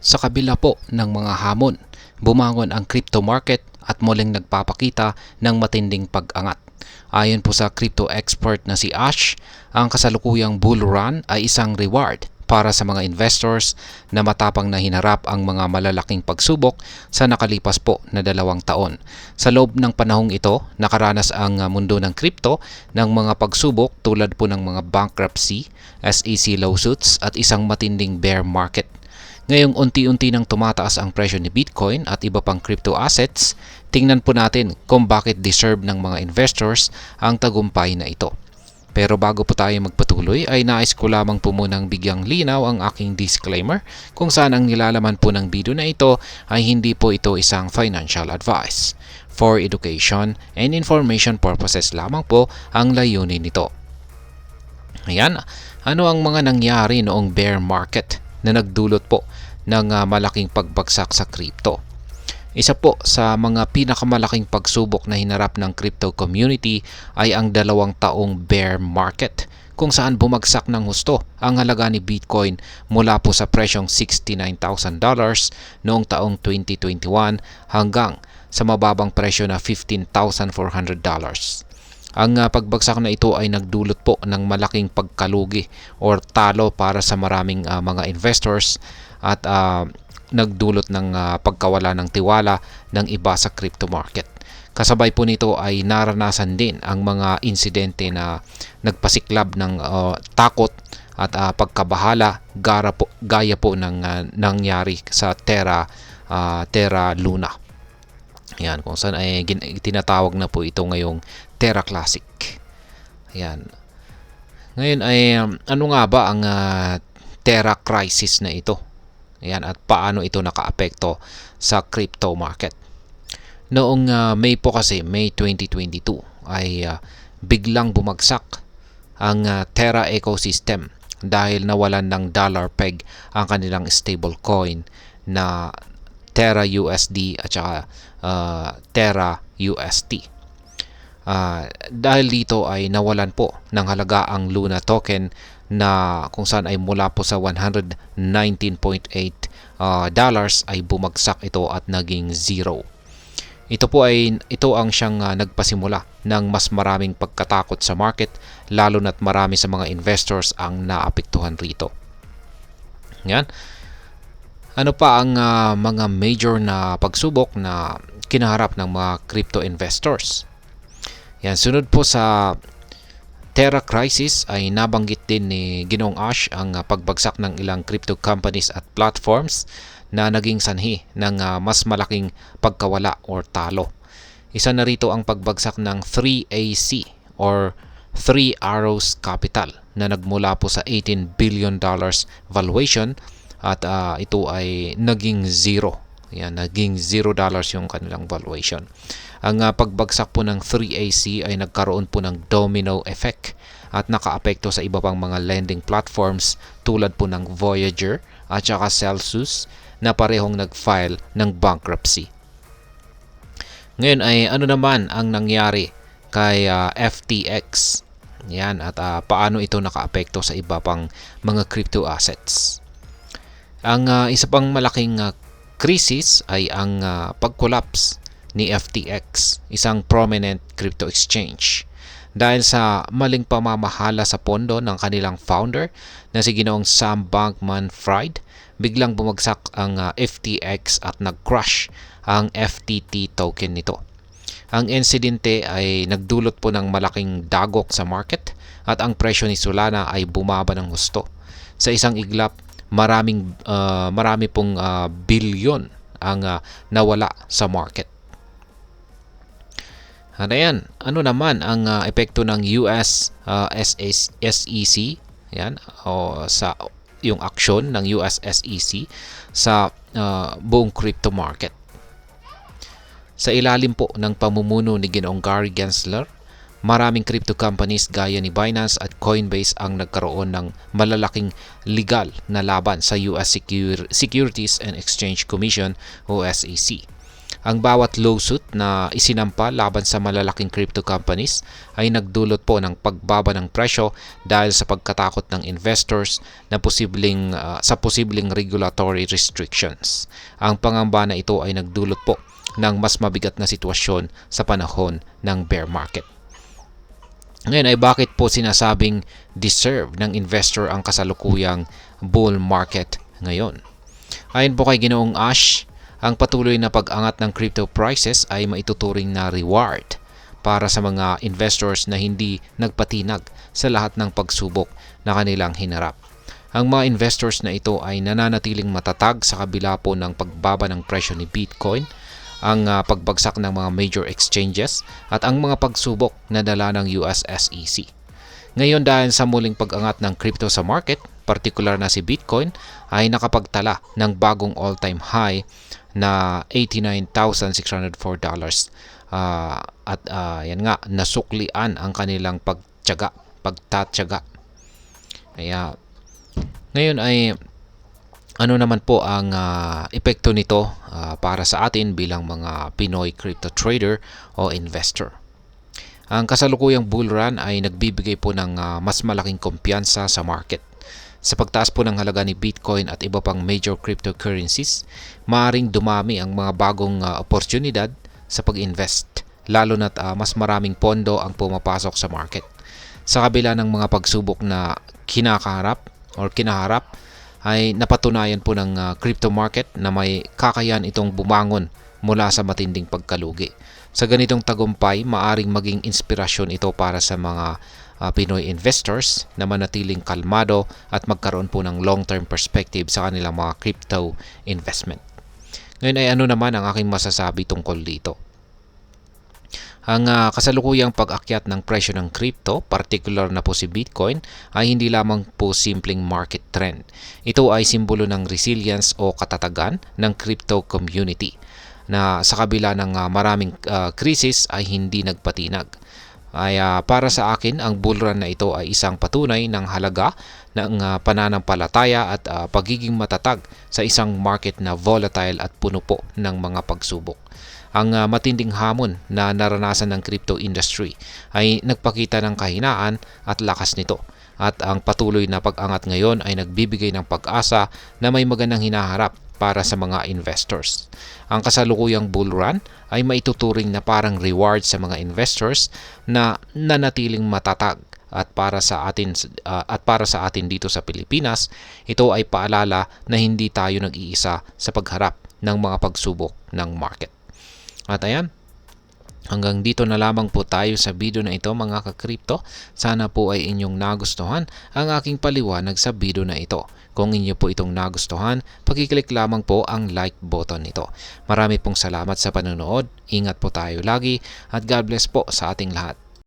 Sa kabila po ng mga hamon, bumangon ang crypto market at muling nagpapakita ng matinding pag-angat. Ayon po sa crypto expert na si Ash, ang kasalukuyang bull run ay isang reward para sa mga investors na matapang na hinarap ang mga malalaking pagsubok sa nakalipas po na 2 taon. Sa loob ng panahong ito, nakaranas ang mundo ng crypto ng mga pagsubok tulad po ng mga bankruptcy, SEC lawsuits at isang matinding bear market. Ngayong unti-unti nang tumataas ang presyo ni Bitcoin at iba pang crypto assets, tingnan po natin kung bakit deserve ng mga investors ang tagumpay na ito. Pero bago po tayo magpatuloy ay nais ko lamang po munang bigyang linaw ang aking disclaimer kung saan ang nilalaman po ng video na ito ay hindi po ito isang financial advice. For education and information purposes lamang po ang layunin nito. Ayan, ano ang mga nangyari noong bear market na nagdulot po ng malaking pagbagsak sa crypto? Isa po sa mga pinakamalaking pagsubok na hinarap ng crypto community ay ang 2 taong bear market kung saan bumagsak ng husto ang halaga ni Bitcoin mula po sa presyong $69,000 noong taong 2021 hanggang sa mababang presyo na $15,400. Ang pagbagsak na ito ay nagdulot po ng malaking pagkalugi or talo para sa maraming mga investors at nagdulot ng pagkawala ng tiwala ng iba sa crypto market. Kasabay po nito ay naranasan din ang mga insidente na nagpasiklab ng takot at pagkabahala gaya po ng nangyari sa Terra Luna. Yan, kung saan ay tinatawag na po ito ngayong Terra Classic. Yan. Ngayon ay ano nga ba ang Terra Crisis na ito? Yan, at paano ito nakaapekto sa crypto market? Noong May 2022 ay biglang bumagsak ang Terra ecosystem dahil nawalan ng dollar peg ang kanilang stablecoin na Terra USD at saka Terra UST. Dahil dito ay nawalan po ng halaga ang Luna token na kung saan ay mula po sa $119.8 ay bumagsak ito at naging zero. Ito ang siyang nagpasimula ng mas maraming pagkatakot sa market, lalo na't marami sa mga investors ang naapektuhan rito. Yan. Ano pa ang mga major na pagsubok na kinaharap ng mga crypto investors? Yan, sunod po sa Terra Crisis ay nabanggit din ni Ginoong Ash ang pagbagsak ng ilang crypto companies at platforms na naging sanhi ng mas malaking pagkawala or talo. Isa na rito ang pagbagsak ng 3AC or Three Arrows Capital na nagmula po sa $18 billion valuation at ito ay naging zero. Yan, naging $0 yung kanilang valuation. Ang pagbagsak po ng 3AC ay nagkaroon po ng domino effect at nakaapekto sa iba pang mga lending platforms tulad po ng Voyager at saka Celsius na parehong nag-file ng bankruptcy. Ngayon ay ano naman ang nangyari kay FTX? Yan, at paano ito nakaapekto sa iba pang mga crypto assets? Ang isa pang malaking krisis ay ang pag-collapse ni FTX, isang prominent crypto exchange. Dahil sa maling pamamahala sa pondo ng kanilang founder na si Ginoong Sam Bankman-Fried, biglang bumagsak ang FTX at nag-crash ang FTT token nito. Ang insidente ay nagdulot po ng malaking dagok sa market at ang presyo ni Solana ay bumaba ng husto. Sa isang iglap, marami pong bilyon ang nawala sa market. Ano naman ang epekto ng US SEC? Yan, o sa yung aksyon ng US SEC sa buong crypto market. Sa ilalim po ng pamumuno ni Ginoong Gary Gensler, maraming crypto companies gaya ni Binance at Coinbase ang nagkaroon ng malalaking legal na laban sa US Securities and Exchange Commission o SEC. Ang bawat lawsuit na isinampa laban sa malalaking crypto companies ay nagdulot po ng pagbaba ng presyo dahil sa pagkatakot ng investors na sa posibleng regulatory restrictions. Ang pangamba na ito ay nagdulot po ng mas mabigat na sitwasyon sa panahon ng bear market. Ngayon ay bakit po sinasabing deserve ng investor ang kasalukuyang bull market ngayon? Ayon po kay Ginoong Ash, ang patuloy na pag-angat ng crypto prices ay maituturing na reward para sa mga investors na hindi nagpatinag sa lahat ng pagsubok na kanilang hinarap. Ang mga investors na ito ay nananatiling matatag sa kabila po ng pagbaba ng presyo ni Bitcoin, ang pagbagsak ng mga major exchanges at ang mga pagsubok na dala ng US SEC. Ngayon dahil sa muling pag-angat ng crypto sa market, partikular na si Bitcoin, ay nakapagtala ng bagong all-time high na $89,604 at yan nga, nasuklian ang kanilang pagtatyaga. Kaya ngayon ay ano naman po ang epekto nito para sa atin bilang mga Pinoy crypto trader o investor. Ang kasalukuyang bull run ay nagbibigay po ng mas malaking kumpiyansa sa market. Sa pagtaas po ng halaga ni Bitcoin at iba pang major cryptocurrencies, maaaring dumami ang mga bagong oportunidad sa pag-invest, lalo na't mas maraming pondo ang pumapasok sa market. Sa kabila ng mga pagsubok na kinaharap, ay napatunayan po ng crypto market na may kakayahan itong bumangon mula sa matinding pagkalugi. Sa ganitong tagumpay, maaring maging inspirasyon ito para sa mga Pinoy investors na manatiling kalmado at magkaroon po ng long-term perspective sa kanilang mga crypto investment. Ngayon ay ano naman ang aking masasabi tungkol dito? Ang kasalukuyang pag-akyat ng presyo ng crypto, particular na po si Bitcoin, ay hindi lamang po simpleng market trend. Ito ay simbolo ng resilience o katatagan ng crypto community na sa kabila ng maraming krisis ay hindi nagpatinag. Para sa akin, ang bull run na ito ay isang patunay ng halaga ng pananampalataya at pagiging matatag sa isang market na volatile at puno po ng mga pagsubok. Ang matinding hamon na naranasan ng crypto industry ay nagpakita ng kahinaan at lakas nito. At ang patuloy na pag-angat ngayon ay nagbibigay ng pag-asa na may magandang hinaharap para sa mga investors. Ang kasalukuyang bull run ay maituturing na parang reward sa mga investors na nanatiling matatag at para sa atin dito sa Pilipinas, ito ay paalala na hindi tayo nag-iisa sa pagharap ng mga pagsubok ng market. At ayan, hanggang dito na lamang po tayo sa video na ito mga ka-crypto. Sana po ay inyong nagustuhan ang aking paliwanag sa video na ito. Kung inyo po itong nagustuhan, pakiclick lamang po ang like button nito. Marami pong salamat sa panonood. Ingat po tayo lagi at God bless po sa ating lahat.